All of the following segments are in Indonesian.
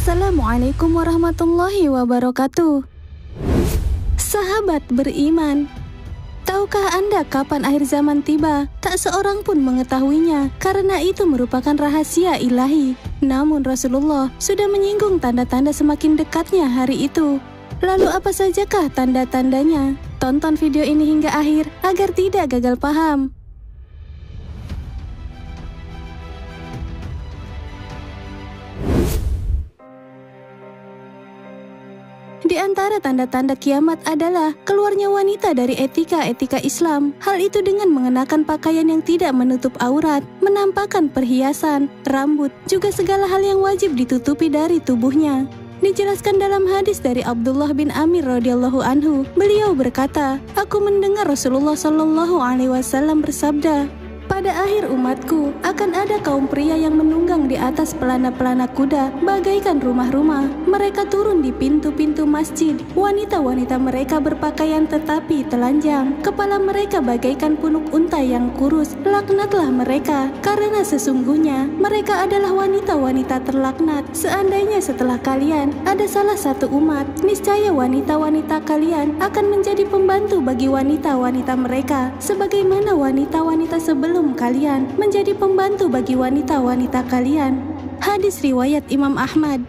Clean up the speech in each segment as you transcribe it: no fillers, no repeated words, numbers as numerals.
Assalamualaikum warahmatullahi wabarakatuh. Sahabat beriman, tahukah Anda kapan akhir zaman tiba? Tak seorang pun mengetahuinya, karena itu merupakan rahasia ilahi. Namun Rasulullah sudah menyinggung tanda-tanda semakin dekatnya hari itu. Lalu apa sajakah tanda-tandanya? Tonton video ini hingga akhir agar tidak gagal paham. Di antara tanda-tanda kiamat adalah keluarnya wanita dari etika-etika Islam. Hal itu dengan mengenakan pakaian yang tidak menutup aurat, menampakkan perhiasan, rambut, juga segala hal yang wajib ditutupi dari tubuhnya. Dijelaskan dalam hadis dari Abdullah bin Amir radhiyallahu anhu, beliau berkata, "Aku mendengar Rasulullah shallallahu alaihi wasallam bersabda, pada akhir umatku akan ada kaum pria yang menunggang di atas pelana-pelana kuda bagaikan rumah-rumah. Mereka turun di pintu-pintu masjid. Wanita-wanita mereka berpakaian tetapi telanjang. Kepala mereka bagaikan punuk unta yang kurus. Laknatlah mereka, karena sesungguhnya mereka adalah wanita-wanita terlaknat. Seandainya setelah kalian ada salah satu umat, niscaya wanita-wanita kalian akan menjadi pembantu bagi wanita-wanita mereka, sebagaimana wanita-wanita sebelum kalian menjadi pembantu bagi wanita-wanita kalian." Hadis riwayat Imam Ahmad.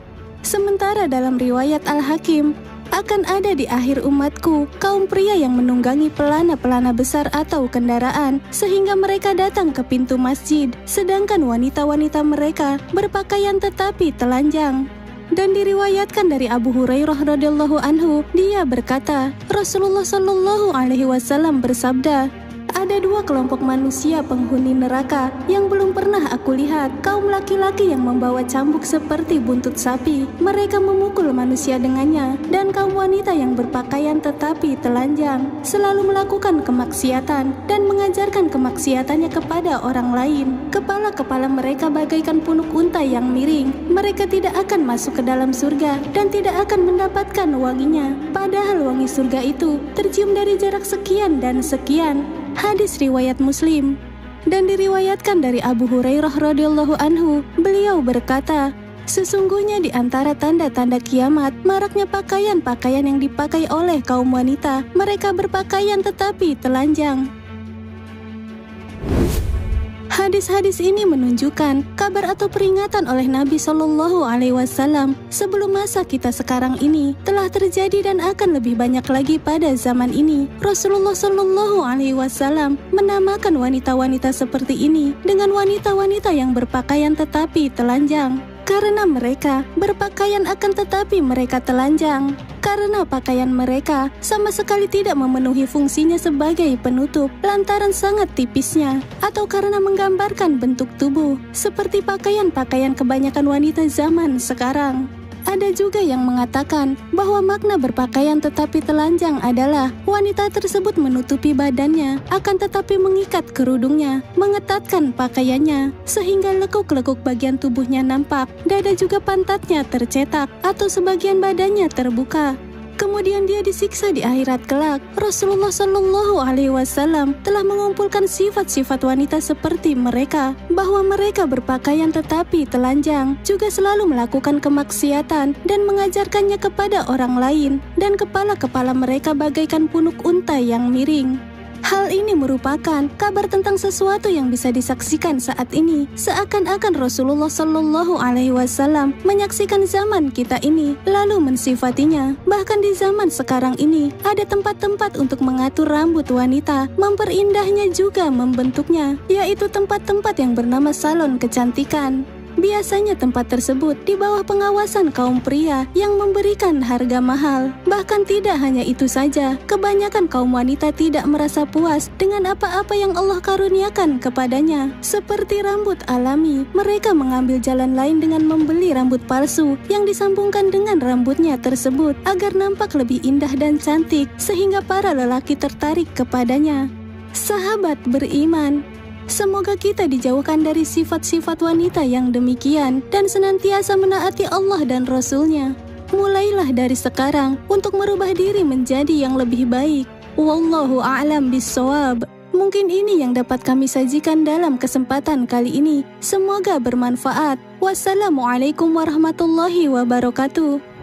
Sementara dalam riwayat Al-Hakim, akan ada di akhir umatku kaum pria yang menunggangi pelana-pelana besar atau kendaraan sehingga mereka datang ke pintu masjid, sedangkan wanita-wanita mereka berpakaian tetapi telanjang. Dan diriwayatkan dari Abu Hurairah radhiyallahu anhu, dia berkata, Rasulullah shallallahu alaihi wasallam bersabda, "Ada dua kelompok manusia penghuni neraka yang belum pernah aku lihat. Kaum laki-laki yang membawa cambuk seperti buntut sapi. Mereka memukul manusia dengannya. Dan kaum wanita yang berpakaian tetapi telanjang, selalu melakukan kemaksiatan dan mengajarkan kemaksiatannya kepada orang lain. Kepala-kepala mereka bagaikan punuk unta yang miring. Mereka tidak akan masuk ke dalam surga dan tidak akan mendapatkan wanginya. Padahal wangi surga itu tercium dari jarak sekian dan sekian." Hadis riwayat Muslim. Dan diriwayatkan dari Abu Hurairah radhiyallahu anhu, beliau berkata, "Sesungguhnya di antara tanda-tanda kiamat, maraknya pakaian-pakaian yang dipakai oleh kaum wanita. Mereka berpakaian tetapi telanjang." Hadis-hadis ini menunjukkan kabar atau peringatan oleh Nabi Shallallahu Alaihi Wasallam sebelum masa kita sekarang ini telah terjadi dan akan lebih banyak lagi pada zaman ini. Rasulullah Shallallahu Alaihi Wasallam menamakan wanita-wanita seperti ini dengan wanita-wanita yang berpakaian tetapi telanjang, karena mereka berpakaian akan tetapi mereka telanjang. Karena pakaian mereka sama sekali tidak memenuhi fungsinya sebagai penutup lantaran sangat tipisnya, atau karena menggambarkan bentuk tubuh seperti pakaian-pakaian kebanyakan wanita zaman sekarang. Ada juga yang mengatakan bahwa makna berpakaian tetapi telanjang adalah wanita tersebut menutupi badannya akan tetapi mengikat kerudungnya, mengetatkan pakaiannya sehingga lekuk-lekuk bagian tubuhnya nampak, dada juga pantatnya tercetak atau sebagian badannya terbuka. Kemudian dia disiksa di akhirat kelak. Rasulullah Shallallahu Alaihi Wasallam telah mengumpulkan sifat-sifat wanita seperti mereka, bahwa mereka berpakaian tetapi telanjang, juga selalu melakukan kemaksiatan dan mengajarkannya kepada orang lain, dan kepala-kepala mereka bagaikan punuk unta yang miring. Hal ini merupakan kabar tentang sesuatu yang bisa disaksikan saat ini, seakan-akan Rasulullah Shallallahu Alaihi Wasallam menyaksikan zaman kita ini, lalu mensifatinya. Bahkan di zaman sekarang ini, ada tempat-tempat untuk mengatur rambut wanita, memperindahnya juga membentuknya, yaitu tempat-tempat yang bernama salon kecantikan. Biasanya tempat tersebut di bawah pengawasan kaum pria yang memberikan harga mahal. Bahkan tidak hanya itu saja, kebanyakan kaum wanita tidak merasa puas dengan apa-apa yang Allah karuniakan kepadanya. Seperti rambut alami, mereka mengambil jalan lain dengan membeli rambut palsu yang disambungkan dengan rambutnya tersebut agar nampak lebih indah dan cantik, sehingga para lelaki tertarik kepadanya. Sahabat beriman, semoga kita dijauhkan dari sifat-sifat wanita yang demikian dan senantiasa menaati Allah dan Rasul-Nya. Mulailah dari sekarang untuk merubah diri menjadi yang lebih baik. Wallahu a'lam bissawab. Mungkin ini yang dapat kami sajikan dalam kesempatan kali ini. Semoga bermanfaat. Wassalamualaikum warahmatullahi wabarakatuh.